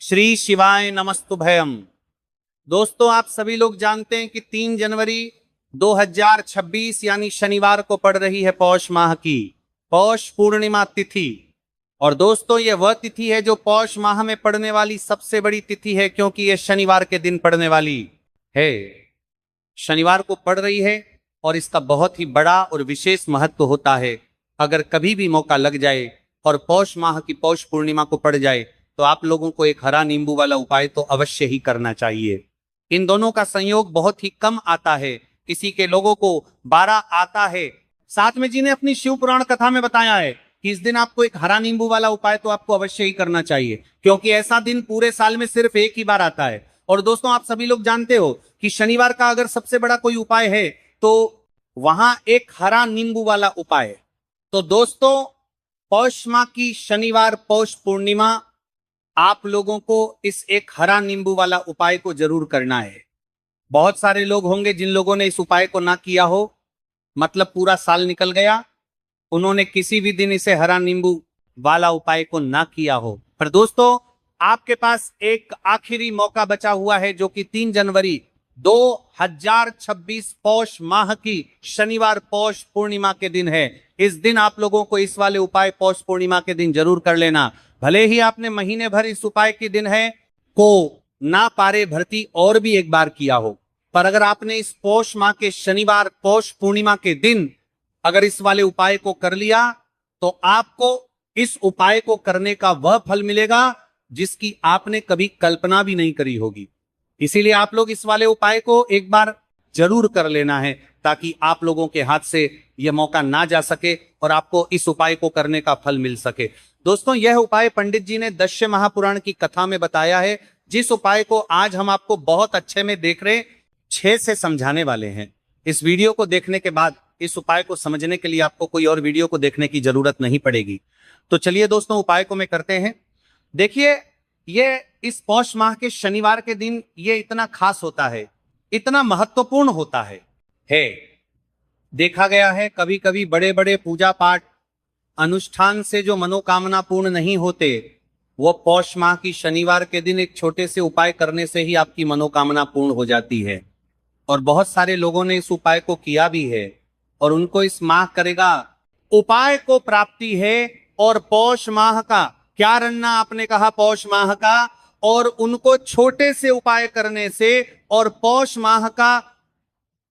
श्री शिवाय नमस्तुभयम। दोस्तों, आप सभी लोग जानते हैं कि 3 जनवरी 2026 यानी शनिवार को पड़ रही है पौष माह की पौष पूर्णिमा तिथि। और दोस्तों, यह वह तिथि है जो पौष माह में पड़ने वाली सबसे बड़ी तिथि है, क्योंकि यह शनिवार के दिन पड़ने वाली है। शनिवार को पड़ रही है और इसका बहुत ही बड़ा और विशेष महत्व होता है। अगर कभी भी मौका लग जाए और पौष माह की पौष पूर्णिमा को पड़ जाए तो आप लोगों को एक हरा नींबू वाला उपाय तो अवश्य ही करना चाहिए। इन दोनों का संयोग बहुत ही कम आता है, किसी के लोगों को 12 आता है। साथ में जी ने अपनी शिव पुराण कथा में बताया है कि इस दिन आपको एक हरा नींबू वाला उपाय तो आपको अवश्य ही करना चाहिए, क्योंकि ऐसा दिन पूरे साल में सिर्फ एक ही बार आता है। और दोस्तों, आप सभी लोग जानते हो कि शनिवार का अगर सबसे बड़ा कोई उपाय है तो वहां एक हरा नींबू वाला उपाय है। तो दोस्तों, पौष माह की शनिवार पौष पूर्णिमा आप लोगों को इस एक हरा नींबू वाला उपाय को जरूर करना है। बहुत सारे लोग होंगे जिन लोगों ने इस उपाय को ना किया हो, मतलब पूरा साल निकल गया, उन्होंने किसी भी दिन इसे हरा नींबू वाला उपाय को ना किया हो। पर दोस्तों, आपके पास एक आखिरी मौका बचा हुआ है, जो कि 3 जनवरी 2026 पौष माह की शनिवार पौष पूर्णिमा के दिन है। इस दिन आप लोगों को इस वाले उपाय पौष पूर्णिमा के दिन जरूर कर लेना। भले ही आपने महीने भर इस उपाय के दिन है को ना पारे भरती और भी एक बार किया हो, पर अगर आपने इस पौष माह के शनिवार पौष पूर्णिमा के दिन अगर इस वाले उपाय को कर लिया तो आपको इस उपाय को करने का वह फल मिलेगा जिसकी आपने कभी कल्पना भी नहीं करी होगी। इसीलिए आप लोग इस वाले उपाय को एक बार जरूर कर लेना है, ताकि आप लोगों के हाथ से यह मौका ना जा सके और आपको इस उपाय को करने का फल मिल सके। दोस्तों, यह उपाय पंडित जी ने दश्य महापुराण की कथा में बताया है, जिस उपाय को आज हम आपको बहुत अच्छे में देख रहे 6 से समझाने वाले हैं। इस वीडियो को देखने के बाद इस उपाय को समझने के लिए आपको कोई और वीडियो को देखने की जरूरत नहीं पड़ेगी। तो चलिए दोस्तों, उपाय को मैं करते हैं। देखिए, ये इस पौष माह के शनिवार के दिन ये इतना खास होता है, इतना महत्वपूर्ण होता है। देखा गया है कभी कभी बड़े बड़े पूजा पाठ अनुष्ठान से जो मनोकामना पूर्ण नहीं होते, वो पौष माह की शनिवार के दिन एक छोटे से उपाय करने से ही आपकी मनोकामना पूर्ण हो जाती है। और बहुत सारे लोगों ने इस उपाय को किया भी है और उनको इस माह करेगा उपाय को प्राप्ति है। और पौष माह का क्या रन्ना आपने कहा, पौष माह का, और उनको छोटे से उपाय करने से और पौष माह का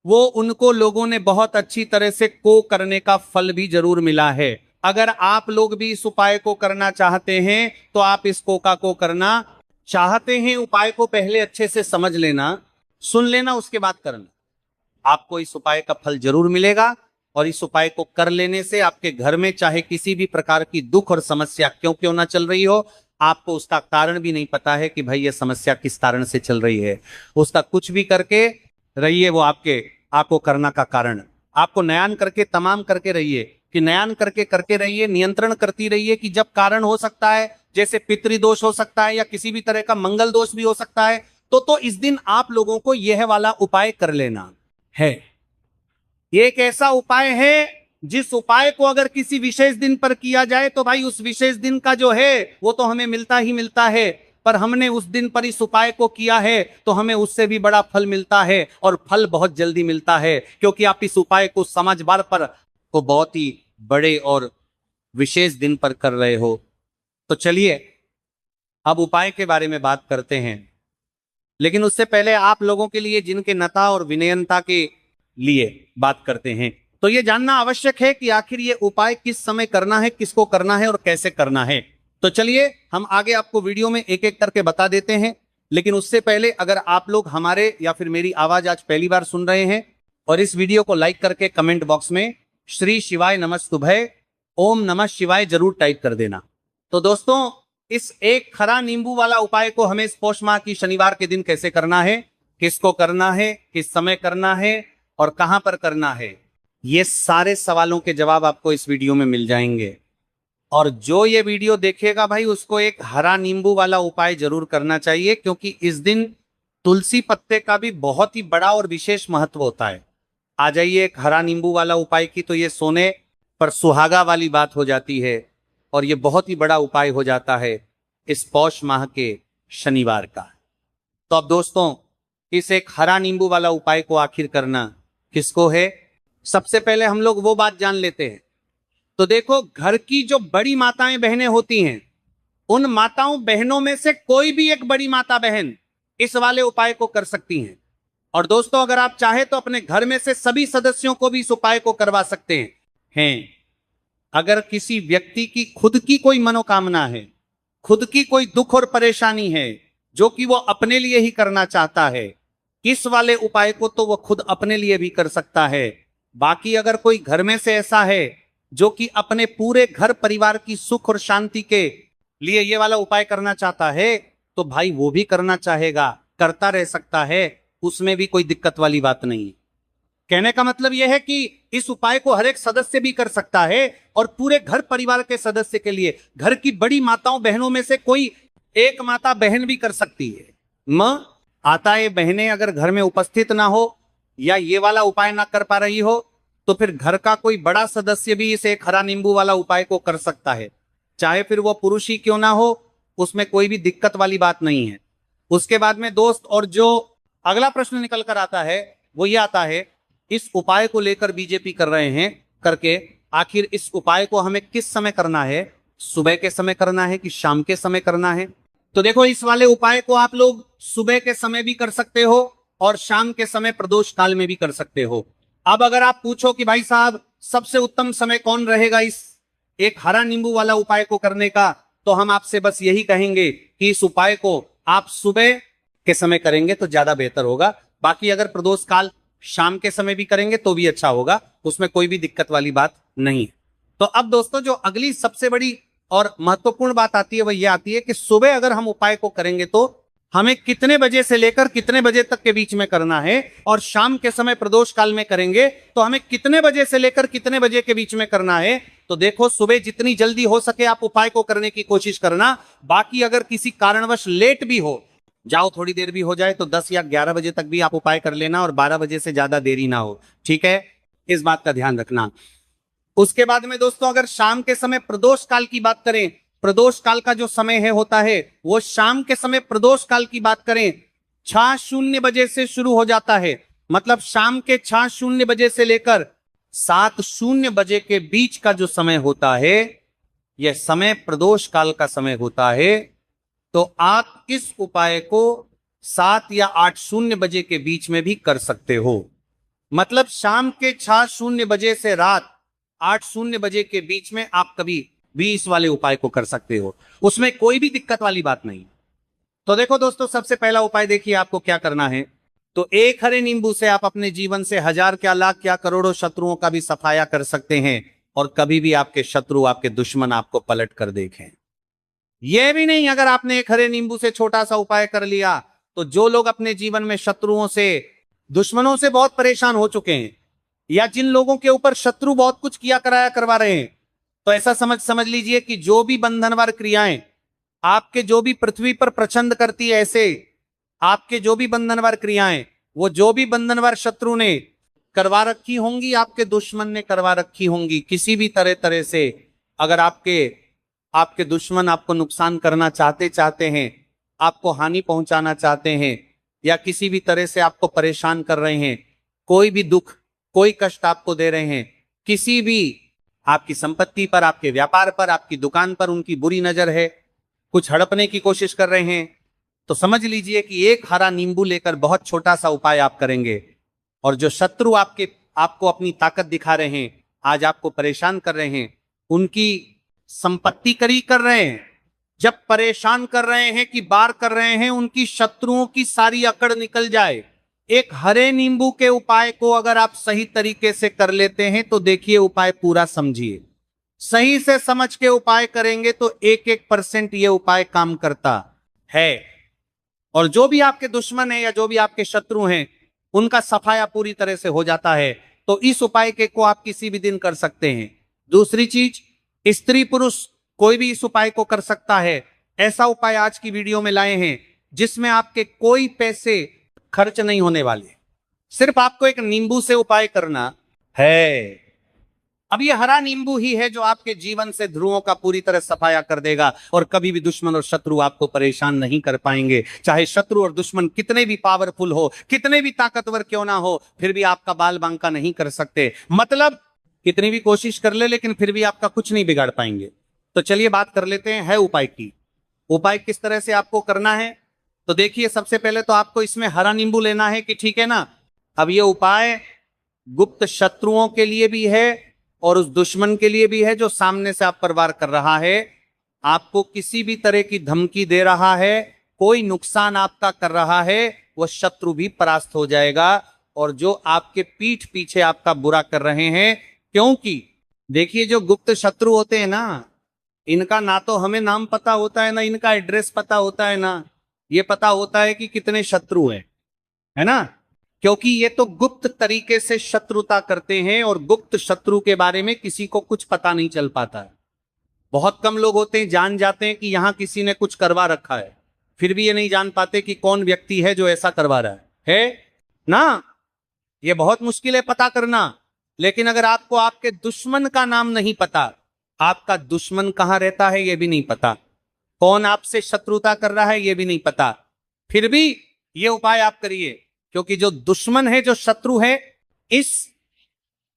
वो उनको लोगों ने बहुत अच्छी तरह से को करने का फल भी जरूर मिला है। अगर आप लोग भी इस उपाय को करना चाहते हैं तो आप इस कोका को करना चाहते हैं, उपाय को पहले अच्छे से समझ लेना, सुन लेना, उसके बाद करना। आपको इस उपाय का फल जरूर मिलेगा और इस उपाय को कर लेने से आपके घर में चाहे किसी भी प्रकार की दुख और समस्या क्यों ना चल रही हो, आपको उसका कारण भी नहीं पता है कि भाई ये समस्या किस कारण से चल रही है, उसका कुछ भी करके रहिए, वो आपको करना का कारण आपको नयान करके तमाम करके रहिए, कि नयान करके रहिए, नियंत्रण करती रहिए कि जब कारण हो सकता है, जैसे पितृदोष हो सकता है या किसी भी तरह का मंगल दोष भी हो सकता है, तो इस दिन आप लोगों को यह वाला उपाय कर लेना है। ये एक ऐसा उपाय है जिस उपाय को अगर किसी विशेष दिन पर किया जाए तो भाई उस विशेष दिन का जो है वो तो हमें मिलता ही मिलता है, पर हमने उस दिन पर इस उपाय को किया है तो हमें उससे भी बड़ा फल मिलता है, और फल बहुत जल्दी मिलता है, क्योंकि आप इस उपाय को समझदार पर को बहुत ही बड़े और विशेष दिन पर कर रहे हो। तो चलिए अब उपाय के बारे में बात करते हैं, लेकिन उससे पहले आप लोगों के लिए जिनके नता और विनयनता के लिए बात करते हैं, तो यह जानना आवश्यक है कि आखिर ये उपाय किस समय करना है, किसको करना है और कैसे करना है। तो चलिए हम आगे आपको वीडियो में एक एक करके बता देते हैं, लेकिन उससे पहले अगर आप लोग हमारे या फिर मेरी आवाज आज पहली बार सुन रहे हैं और इस वीडियो को लाइक करके कमेंट बॉक्स में श्री शिवाय नमस्तुभय ओम नमः शिवाय जरूर टाइप कर देना। तो दोस्तों, इस एक हरा नींबू वाला उपाय को हमें इस पौष माह की शनिवार के दिन कैसे करना है, किसको करना है, किस समय करना है और कहां पर करना है, ये सारे सवालों के जवाब आपको इस वीडियो में मिल जाएंगे। और जो ये वीडियो देखेगा भाई उसको एक हरा नींबू वाला उपाय जरूर करना चाहिए, क्योंकि इस दिन तुलसी पत्ते का भी बहुत ही बड़ा और विशेष महत्व होता है। आ जाइए एक हरा नींबू वाला उपाय की तो ये सोने पर सुहागा वाली बात हो जाती है और ये बहुत ही बड़ा उपाय हो जाता है इस पौष माह के शनिवार का। तो अब दोस्तों, इस एक हरा नींबू वाला उपाय को आखिर करना किसको है? सबसे पहले हम लोग वो बात जान लेते हैं। तो देखो, घर की जो बड़ी माताएं बहनें होती हैं, उन माताओं बहनों में से कोई भी एक बड़ी माता बहन इस वाले उपाय को कर सकती हैं। और दोस्तों, अगर आप चाहे तो अपने घर में से सभी सदस्यों को भी इस उपाय को करवा सकते हैं। अगर किसी व्यक्ति की खुद की कोई मनोकामना है, खुद की कोई दुख और परेशानी है जो कि वो अपने लिए ही करना चाहता है, इस वाले उपाय को तो वो खुद अपने लिए भी कर सकता है। बाकी अगर कोई घर में से ऐसा है जो कि अपने पूरे घर परिवार की सुख और शांति के लिए ये वाला उपाय करना चाहता है, तो भाई वो भी करना चाहेगा, करता रह सकता है, उसमें भी कोई दिक्कत वाली बात नहीं है। कहने का मतलब यह है कि इस उपाय को हर एक सदस्य भी कर सकता है और पूरे घर परिवार के सदस्य के लिए, घर की बड़ी माताओं बहनों में से कोई एक माता बहन भी कर सकती है। आता है बहनें अगर घर में उपस्थित ना हो या ये वाला उपाय ना कर पा रही हो, तो फिर घर का कोई बड़ा सदस्य भी इस एक हरा नींबू वाला उपाय को कर सकता है, चाहे फिर वो पुरुष ही क्यों ना हो, उसमें कोई भी दिक्कत वाली बात नहीं है। उसके बाद में दोस्त, और जो अगला प्रश्न निकल कर आता है वो ये आता है, इस उपाय को लेकर बीजेपी कर रहे हैं करके, आखिर इस उपाय को हमें किस समय करना है? सुबह के समय करना है कि शाम के समय करना है? तो देखो, इस वाले उपाय को आप लोग सुबह के समय भी कर सकते हो और शाम के समय प्रदोष काल में भी कर सकते हो। अब अगर आप पूछो कि भाई साहब, सबसे उत्तम समय कौन रहेगा इस एक हरा नींबू वाला उपाय को करने का, तो हम आपसे बस यही कहेंगे कि इस उपाय को आप सुबह के समय करेंगे तो ज्यादा बेहतर होगा। बाकी अगर प्रदोष काल शाम के समय भी करेंगे तो भी अच्छा होगा, उसमें कोई भी दिक्कत वाली बात नहीं है। तो अब दोस्तों, जो अगली सबसे बड़ी और महत्वपूर्ण बात आती है वह यह आती है कि सुबह अगर हम उपाय को करेंगे तो हमें कितने बजे से लेकर कितने बजे तक के बीच में करना है, और शाम के समय प्रदोष काल में करेंगे तो हमें कितने बजे से लेकर कितने बजे के बीच में करना है। तो देखो, सुबह जितनी जल्दी हो सके आप उपाय को करने की कोशिश करना। बाकी अगर किसी कारणवश लेट भी हो जाओ, थोड़ी देर भी हो जाए, तो 10 या 11 बजे तक भी आप उपाय कर लेना और 12 बजे से ज्यादा देरी ना हो, ठीक है? इस बात का ध्यान रखना। उसके बाद में दोस्तों, अगर शाम के समय प्रदोष काल की बात करें, प्रदोष काल का जो समय है होता है वो शाम के समय प्रदोष काल की बात करें 6:00 बजे से शुरू हो जाता है। मतलब शाम के 6:00 बजे से लेकर 7:00 बजे के बीच का जो समय होता है, यह समय प्रदोष काल का समय होता है। तो आप इस उपाय को 7 या 8:00 बजे के बीच में भी कर सकते हो। मतलब शाम के 6:00 बजे से रात 8:00 बजे के बीच में आप कभी भी इस वाले उपाय को कर सकते हो, उसमें कोई भी दिक्कत वाली बात नहीं। तो देखो दोस्तों, सबसे पहला उपाय देखिए आपको क्या करना है। तो एक हरे नींबू से आप अपने जीवन से 1000 क्या लाख क्या करोड़ों शत्रुओं का भी सफाया कर सकते हैं, और कभी भी आपके शत्रु, आपके दुश्मन आपको पलट कर देखें। यह भी नहीं, अगर आपने एक हरे नींबू से छोटा सा उपाय कर लिया, तो जो लोग अपने जीवन में शत्रुओं से, दुश्मनों से बहुत परेशान हो चुके हैं, या जिन लोगों के ऊपर शत्रु बहुत कुछ किया कराया करवा रहे हैं, तो ऐसा समझ लीजिए कि जो भी बंधनवार क्रियाएं आपके, जो भी पृथ्वी पर प्रचंड करती है, ऐसे आपके जो भी बंधनवार क्रियाएं, वो जो भी बंधनवार शत्रु ने करवा रखी होंगी, आपके दुश्मन ने करवा रखी होंगी, किसी भी तरह से अगर आपके दुश्मन आपको नुकसान करना चाहते हैं, आपको हानि पहुंचाना चाहते हैं, या किसी भी तरह से आपको परेशान कर रहे हैं, कोई भी दुख, कोई कष्ट आपको दे रहे हैं, किसी भी आपकी संपत्ति पर, आपके व्यापार पर, आपकी दुकान पर उनकी बुरी नजर है, कुछ हड़पने की कोशिश कर रहे हैं, तो समझ लीजिए कि एक हरा नींबू लेकर बहुत छोटा सा उपाय आप करेंगे, और जो शत्रु आपको अपनी ताकत दिखा रहे हैं, आज आपको परेशान कर रहे हैं, उनकी संपत्ति करी कर रहे हैं, जब परेशान कर रहे हैं कि बार कर रहे हैं, उनकी शत्रुओं की सारी अकड़ निकल जाए, एक हरे नींबू के उपाय को अगर आप सही तरीके से कर लेते हैं, तो देखिए उपाय पूरा समझिए, सही से समझ के उपाय करेंगे तो 1% ये उपाय काम करता है। और जो भी आपके दुश्मन है या जो भी आपके शत्रु हैं, उनका सफाया पूरी तरह से हो जाता है। तो इस उपाय को आप किसी भी दिन कर सकते हैं। दूसरी चीज, स्त्री पुरुष कोई भी इस उपाय को कर सकता है। ऐसा उपाय आज की वीडियो में लाए हैं जिसमें आपके कोई पैसे खर्च नहीं होने वाले, सिर्फ आपको एक नींबू से उपाय करना है। अब ये हरा नींबू ही है जो आपके जीवन से ध्रुवों का पूरी तरह सफाया कर देगा और कभी भी दुश्मन और शत्रु आपको परेशान नहीं कर पाएंगे। चाहे शत्रु और दुश्मन कितने भी पावरफुल हो, कितने भी ताकतवर क्यों ना हो, फिर भी आपका बाल बांका नहीं कर सकते। मतलब कितनी भी कोशिश कर ले लेकिन फिर भी आपका कुछ नहीं बिगाड़ पाएंगे। तो चलिए बात कर लेते हैं है उपाय की। उपाय किस तरह से आपको करना है, तो देखिए सबसे पहले तो आपको इसमें हरा नींबू लेना है कि ठीक है ना। अब ये उपाय गुप्त शत्रुओं के लिए भी है और उस दुश्मन के लिए भी है जो सामने से आप पर वार कर रहा है, आपको किसी भी तरह की धमकी दे रहा है, कोई नुकसान आपका कर रहा है, वह शत्रु भी परास्त हो जाएगा। और जो आपके पीठ पीछे आपका बुरा कर रहे हैं, क्योंकि देखिए जो गुप्त शत्रु होते हैं ना, इनका ना तो हमें नाम पता होता है, ना इनका एड्रेस पता होता है, ना ये पता होता है कि कितने शत्रु हैं, है ना। क्योंकि ये तो गुप्त तरीके से शत्रुता करते हैं और गुप्त शत्रु के बारे में किसी को कुछ पता नहीं चल पाता है। बहुत कम लोग होते हैं जान जाते हैं कि यहां किसी ने कुछ करवा रखा है, फिर भी ये नहीं जान पाते कि कौन व्यक्ति है जो ऐसा करवा रहा है ना। ये बहुत मुश्किल है पता करना। लेकिन अगर आपको आपके दुश्मन का नाम नहीं पता, आपका दुश्मन कहां रहता है ये भी नहीं पता, कौन आपसे शत्रुता कर रहा है ये भी नहीं पता, फिर भी ये उपाय आप करिए। क्योंकि जो दुश्मन है, जो शत्रु है, इस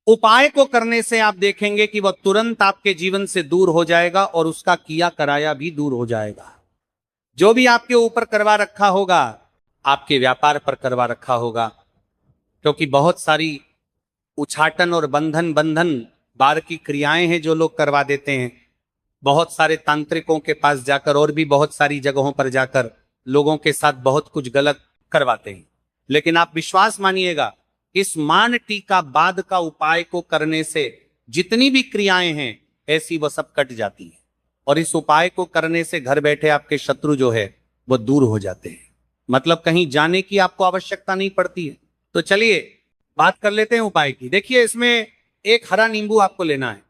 उपाय को करने से आप देखेंगे कि वह तुरंत आपके जीवन से दूर हो जाएगा और उसका किया कराया भी दूर हो जाएगा। जो भी आपके ऊपर करवा रखा होगा, आपके व्यापार पर करवा रखा होगा। क्योंकि बहुत सारी उछाटन और बंधन बार की क्रियाएं हैं जो लोग करवा देते हैं। बहुत सारे तांत्रिकों के पास जाकर और भी बहुत सारी जगहों पर जाकर लोगों के साथ बहुत कुछ गलत करवाते हैं। लेकिन आप विश्वास मानिएगा, इस मान टीका बाद का उपाय को करने से जितनी भी क्रियाएं हैं ऐसी वह सब कट जाती है। और इस उपाय को करने से घर बैठे आपके शत्रु जो है वह दूर हो जाते हैं। मतलब कहीं जाने की आपको आवश्यकता नहीं पड़ती है। तो चलिए बात कर लेते हैं उपाय की। देखिए इसमें एक हरा नींबू आपको लेना है।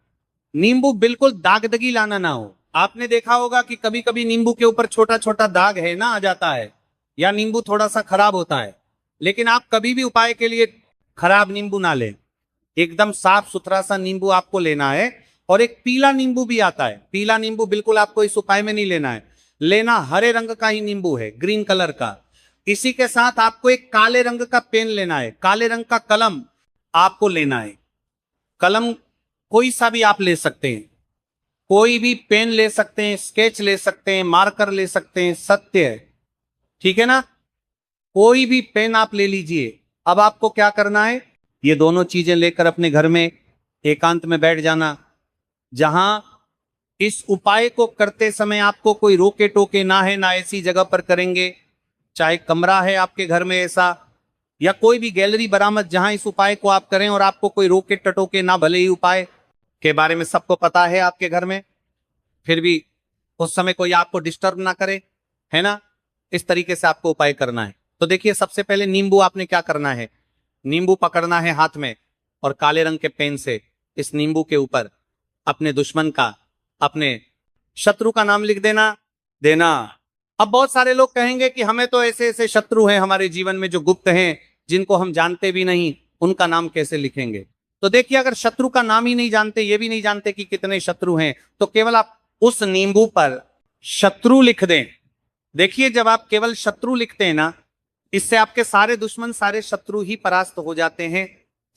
नींबू बिल्कुल दागदगी लाना ना हो। आपने देखा होगा कि कभी कभी नींबू के ऊपर छोटा छोटा दाग है ना, आ जाता है, या नींबू थोड़ा सा खराब होता है। लेकिन आप कभी भी उपाय के लिए खराब नींबू ना लें, एकदम साफ सुथरा सा नींबू आपको लेना है। और एक पीला नींबू भी आता है, पीला नींबू बिल्कुल आपको इस उपाय में नहीं लेना है, लेना हरे रंग का ही नींबू है, ग्रीन कलर का। इसी के साथ आपको एक काले रंग का पेन लेना है, काले रंग का कलम आपको लेना है। कलम कोई सा भी आप ले सकते हैं, कोई भी पेन ले सकते हैं, स्केच ले सकते हैं, मार्कर ले सकते हैं, सत्य है, ठीक है ना। कोई भी पेन आप ले लीजिए। अब आपको क्या करना है, ये दोनों चीजें लेकर अपने घर में एकांत में बैठ जाना, जहां इस उपाय को करते समय आपको कोई रोके टोके ना है, ना ऐसी जगह पर करेंगे। चाहे कमरा है आपके घर में ऐसा, या कोई भी गैलरी बरामद जहां इस उपाय को आप करें और आपको कोई रोके टटोके ना, भले ही उपाय के बारे में सबको पता है आपके घर में, फिर भी उस समय कोई आपको डिस्टर्ब ना करे, है ना। इस तरीके से आपको उपाय करना है। तो देखिए सबसे पहले नींबू आपने क्या करना है, नींबू पकड़ना है हाथ में और काले रंग के पेन से इस नींबू के ऊपर अपने दुश्मन का, अपने शत्रु का नाम लिख देना। अब बहुत सारे लोग कहेंगे कि हमें तो ऐसे ऐसे शत्रु हैं हमारे जीवन में जो गुप्त हैं, जिनको हम जानते भी नहीं, उनका नाम कैसे लिखेंगे। तो देखिए अगर शत्रु का नाम ही नहीं जानते, ये भी नहीं जानते कि कितने शत्रु हैं, तो केवल आप उस नींबू पर शत्रु लिख दें। देखिए जब आप केवल शत्रु लिखते हैं ना, इससे आपके सारे दुश्मन, सारे शत्रु ही परास्त हो जाते हैं,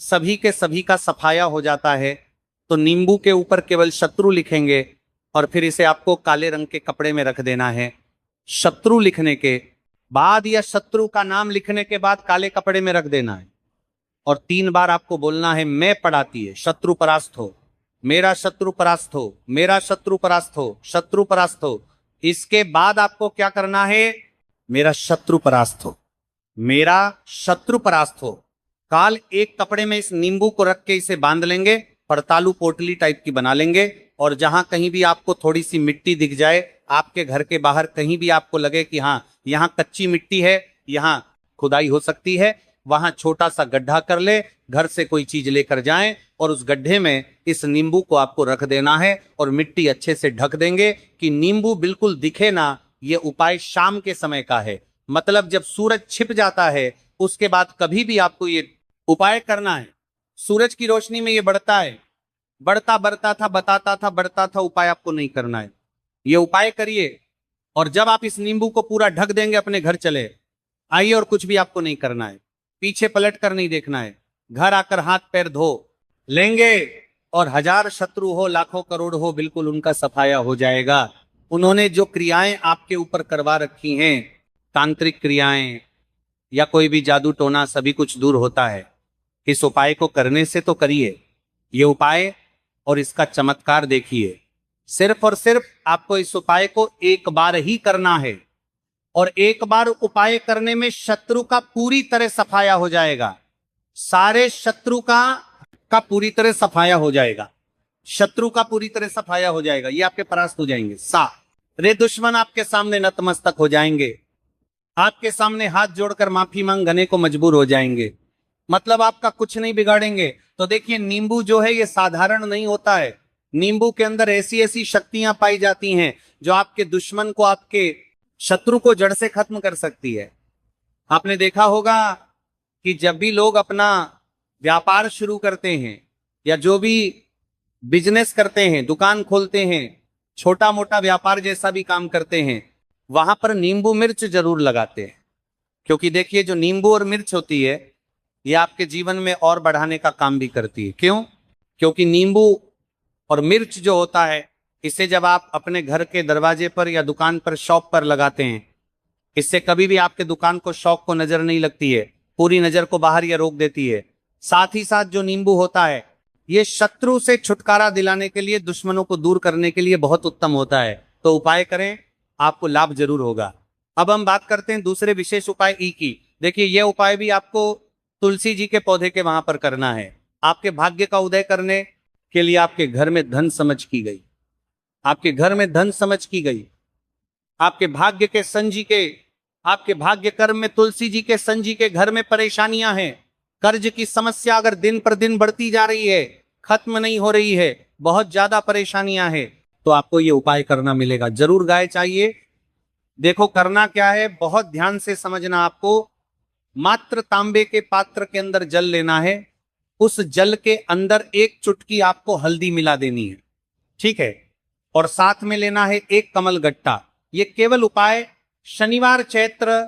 सभी के सभी का सफाया हो जाता है। तो नींबू के ऊपर केवल शत्रु लिखेंगे और फिर इसे आपको काले रंग के कपड़े में रख देना है। शत्रु लिखने के बाद या शत्रु का नाम लिखने के बाद काले कपड़े में रख देना है और 3 बार आपको बोलना है, मैं पढ़ाती है, शत्रु परास्त हो, मेरा शत्रु परास्त हो, मेरा शत्रु परास्त हो, शत्रु परास्त हो। इसके बाद आपको क्या करना है, मेरा शत्रु परास्त हो, मेरा शत्रु परास्त हो। काल एक कपड़े में इस नींबू को रख के इसे बांध लेंगे, पड़तालू पोटली टाइप की बना लेंगे, और जहां कहीं भी आपको थोड़ी सी मिट्टी दिख जाए, आपके घर के बाहर कहीं भी आपको लगे कि हाँ यहां कच्ची मिट्टी है, यहां खुदाई हो सकती है, वहां छोटा सा गड्ढा कर ले, घर से कोई चीज लेकर जाएं और उस गड्ढे में इस नींबू को आपको रख देना है और मिट्टी अच्छे से ढक देंगे कि नींबू बिल्कुल दिखे ना। ये उपाय शाम के समय का है, मतलब जब सूरज छिप जाता है उसके बाद कभी भी आपको ये उपाय करना है। सूरज की रोशनी में ये बढ़ता है, बढ़ता बढ़ता था, बताता था, बढ़ता था, उपाय आपको नहीं करना है। ये उपाय करिए और जब आप इस नींबू को पूरा ढक देंगे अपने घर चले आइए, और कुछ भी आपको नहीं करना है, पीछे पलट कर नहीं देखना है, घर आकर हाथ पैर धो लेंगे और 1000 शत्रु हो, लाखों करोड़ हो, बिल्कुल उनका सफाया हो जाएगा। उन्होंने जो क्रियाएं आपके ऊपर करवा रखी हैं, तांत्रिक क्रियाएं या कोई भी जादू टोना, सभी कुछ दूर होता है। इस उपाय को करने से तो करिए ये उपाय और इसका चमत्कार देखिए। सिर्फ और सिर्फ आपको इस उपाय को एक बार ही करना है और एक बार उपाय करने में शत्रु का पूरी तरह सफाया हो जाएगा। सारे शत्रु का पूरी तरह सफाया हो जाएगा। शत्रु का पूरी तरह सफाया हो जाएगा, ये आपके परास्त हो जाएंगे। रे दुश्मन आपके सामने नतमस्तक हो जाएंगे, आपके सामने हाथ जोड़कर माफी मांगने को मजबूर हो जाएंगे, मतलब आपका कुछ नहीं बिगाड़ेंगे। तो देखिए, नींबू जो है ये साधारण नहीं होता है। नींबू के अंदर ऐसी ऐसी शक्तियां पाई जाती हैं जो आपके दुश्मन को, आपके शत्रु को जड़ से खत्म कर सकती है। आपने देखा होगा कि जब भी लोग अपना व्यापार शुरू करते हैं या जो भी बिजनेस करते हैं, दुकान खोलते हैं, छोटा मोटा व्यापार जैसा भी काम करते हैं, वहां पर नींबू मिर्च जरूर लगाते हैं। क्योंकि देखिए, जो नींबू और मिर्च होती है ये आपके जीवन में और बढ़ाने का काम भी करती है। क्यों? क्योंकि नींबू और मिर्च जो होता है, इसे जब आप अपने घर के दरवाजे पर या दुकान पर, शॉप पर लगाते हैं, इससे कभी भी आपके दुकान को, शॉप को नजर नहीं लगती है, पूरी नजर को बाहर या रोक देती है। साथ ही साथ जो नींबू होता है ये शत्रु से छुटकारा दिलाने के लिए, दुश्मनों को दूर करने के लिए बहुत उत्तम होता है। तो उपाय करें, आपको लाभ जरूर होगा। अब हम बात करते हैं दूसरे विशेष उपाय ई की। देखिए, यह उपाय भी आपको तुलसी जी के पौधे के वहां पर करना है। आपके भाग्य का उदय करने के लिए आपके घर में धन समझ की गई, आपके घर में धन समझ की गई, आपके भाग्य के संजी के, आपके भाग्य कर्म में तुलसी जी के संजी के घर में परेशानियां हैं। कर्ज की समस्या अगर दिन पर दिन बढ़ती जा रही है, खत्म नहीं हो रही है, बहुत ज्यादा परेशानियां हैं, तो आपको ये उपाय करना मिलेगा। जरूर गाय चाहिए। देखो करना क्या है, बहुत ध्यान से समझना। आपको मात्र तांबे के पात्र के अंदर जल लेना है, उस जल के अंदर 1 चुटकी आपको हल्दी मिला देनी है, ठीक है, और साथ में लेना है 1 कमल गट्टा। ये केवल उपाय शनिवार चैत्र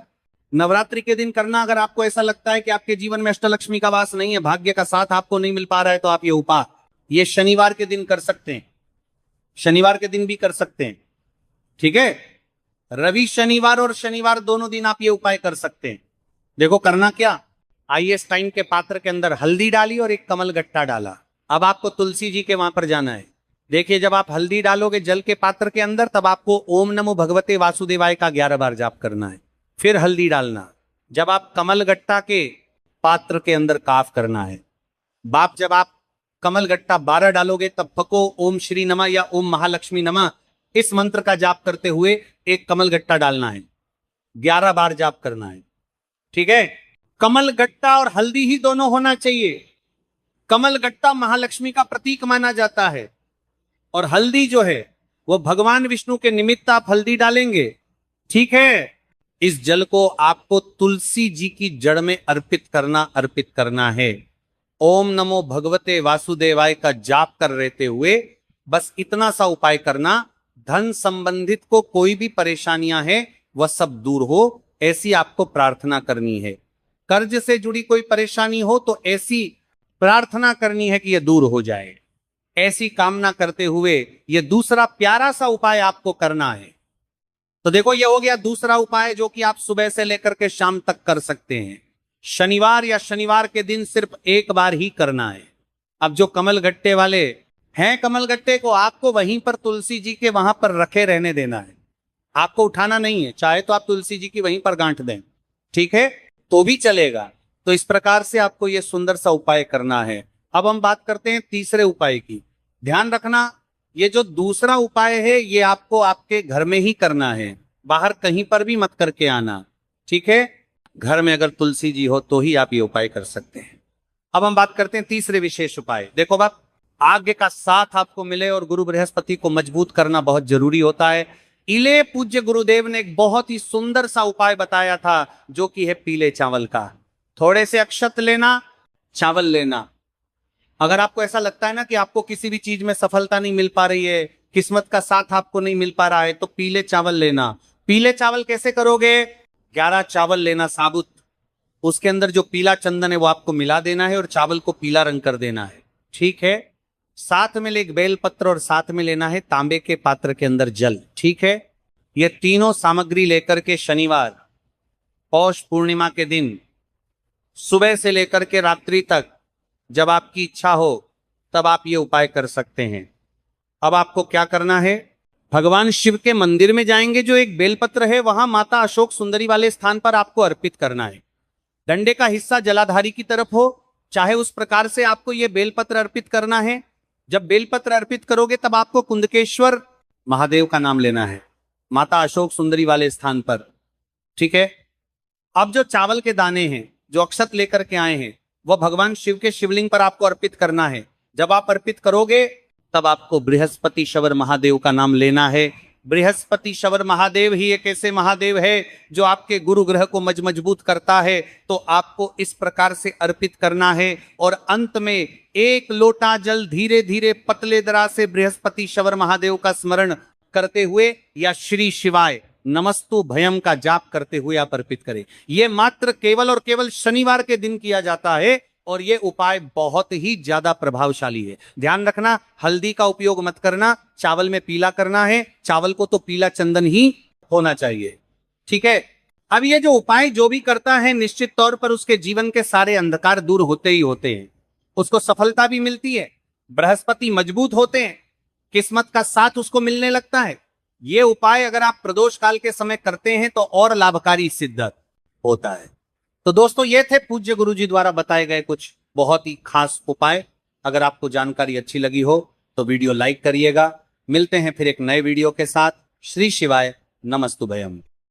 नवरात्रि के दिन करना। अगर आपको ऐसा लगता है कि आपके जीवन में अष्टलक्ष्मी का वास नहीं है, भाग्य का साथ आपको नहीं मिल पा रहा है, तो आप ये उपाय ये शनिवार के दिन कर सकते हैं, शनिवार के दिन भी कर सकते हैं, ठीक है। रवि शनिवार और शनिवार दोनों दिन आप ये उपाय कर सकते हैं। देखो करना क्या, आईएस टाइम के पात्र के अंदर हल्दी डाली और 1 कमल गट्टा डाला। अब आपको तुलसी जी के वहां पर जाना है। देखिए, जब आप हल्दी डालोगे जल के पात्र के अंदर, तब आपको ओम नमो भगवते वासुदेवाय का 11 बार जाप करना है, फिर हल्दी डालना। जब आप कमल गट्टा के पात्र के अंदर काफ करना है, जब आप कमल गट्टा 12 डालोगे, तब फको ओम श्री नमः या ओम महालक्ष्मी नमः इस मंत्र का जाप करते हुए 1 कमल गट्टा डालना है, 11 बार जाप करना है, ठीक है। कमल गट्टा और हल्दी ही दोनों होना चाहिए। कमल गट्टा महालक्ष्मी का प्रतीक माना जाता है और हल्दी जो है वो भगवान विष्णु के निमित्त आप हल्दी डालेंगे, ठीक है। इस जल को आपको तुलसी जी की जड़ में अर्पित करना है। ओम नमो भगवते वासुदेवाय का जाप कर रहते हुए बस इतना सा उपाय करना। धन संबंधित को कोई भी परेशानियां हैं वह सब दूर हो, ऐसी आपको प्रार्थना करनी है। कर्ज से जुड़ी कोई परेशानी हो तो ऐसी प्रार्थना करनी है कि यह दूर हो जाए। ऐसी कामना करते हुए यह दूसरा प्यारा सा उपाय आपको करना है। तो देखो, यह हो गया दूसरा उपाय जो कि आप सुबह से लेकर के शाम तक कर सकते हैं। शनिवार या शनिवार के दिन सिर्फ 1 बार ही करना है। अब जो कमल गट्टे वाले हैं, कमल गट्टे को आपको वहीं पर तुलसी जी के वहां पर रखे रहने देना है, आपको उठाना नहीं है। चाहे तो आप तुलसी जी की वहीं पर गांठ दें, ठीक है, तो भी चलेगा। तो इस प्रकार से आपको यह सुंदर सा उपाय करना है। अब हम बात करते हैं तीसरे उपाय की। ध्यान रखना, ये जो दूसरा उपाय है ये आपको आपके घर में ही करना है, बाहर कहीं पर भी मत करके आना, ठीक है। घर में अगर तुलसी जी हो तो ही आप ये उपाय कर सकते हैं। अब हम बात करते हैं तीसरे विशेष उपाय। देखो बाप, आज्ञा का साथ आपको मिले और गुरु बृहस्पति को मजबूत करना बहुत जरूरी होता है। इले पूज्य गुरुदेव ने एक बहुत ही सुंदर सा उपाय बताया था जो कि है पीले चावल का। थोड़े से अक्षत लेना, चावल लेना, अगर आपको ऐसा लगता है ना कि आपको किसी भी चीज में सफलता नहीं मिल पा रही है, किस्मत का साथ आपको नहीं मिल पा रहा है, तो पीले चावल लेना। पीले चावल कैसे करोगे? 11 चावल लेना साबुत, उसके अंदर जो पीला चंदन है वो आपको मिला देना है और चावल को पीला रंग कर देना है, ठीक है। साथ में एक बेल पत्र और साथ में लेना है तांबे के पात्र के अंदर जल, ठीक है। ये तीनों सामग्री लेकर के शनिवार पौष पूर्णिमा के दिन सुबह से लेकर के रात्रि तक जब आपकी इच्छा हो तब आप ये उपाय कर सकते हैं। अब आपको क्या करना है? भगवान शिव के मंदिर में जाएंगे, जो एक बेलपत्र है वहां माता अशोक सुंदरी वाले स्थान पर आपको अर्पित करना है। डंडे का हिस्सा जलाधारी की तरफ हो, चाहे उस प्रकार से आपको यह बेलपत्र अर्पित करना है। जब बेलपत्र अर्पित करोगे तब आपको कुंदकेश्वर महादेव का नाम लेना है, माता अशोक सुंदरी वाले स्थान पर, ठीक है। अब जो चावल के दाने हैं, जो अक्षत लेकर के आए हैं, वह भगवान शिव के शिवलिंग पर आपको अर्पित करना है। जब आप अर्पित करोगे तब आपको बृहस्पति शवर महादेव का नाम लेना है। बृहस्पति शवर महादेव ही एक ऐसे महादेव है जो आपके गुरु ग्रह को मजबूत करता है। तो आपको इस प्रकार से अर्पित करना है और अंत में 1 लोटा जल धीरे धीरे पतले दरा से बृहस्पति शवर महादेव का स्मरण करते हुए या श्री शिवाय नमस्तु भयम का जाप करते हुए आप अर्पित करें। यह मात्र केवल और केवल शनिवार के दिन किया जाता है और यह उपाय बहुत ही ज्यादा प्रभावशाली है। ध्यान रखना, हल्दी का उपयोग मत करना, चावल में पीला करना है, चावल को तो पीला चंदन ही होना चाहिए, ठीक है। अब ये जो उपाय जो भी करता है निश्चित तौर पर उसके जीवन के सारे अंधकार दूर होते ही होते हैं, उसको सफलता भी मिलती है, बृहस्पति मजबूत होते हैं, किस्मत का साथ उसको मिलने लगता है। ये उपाय अगर आप प्रदोष काल के समय करते हैं तो और लाभकारी सिद्ध होता है। तो दोस्तों, ये थे पूज्य गुरु जी द्वारा बताए गए कुछ बहुत ही खास उपाय। अगर आपको जानकारी अच्छी लगी हो तो वीडियो लाइक करिएगा। मिलते हैं फिर एक नए वीडियो के साथ। श्री शिवाय नमस्तुभयम।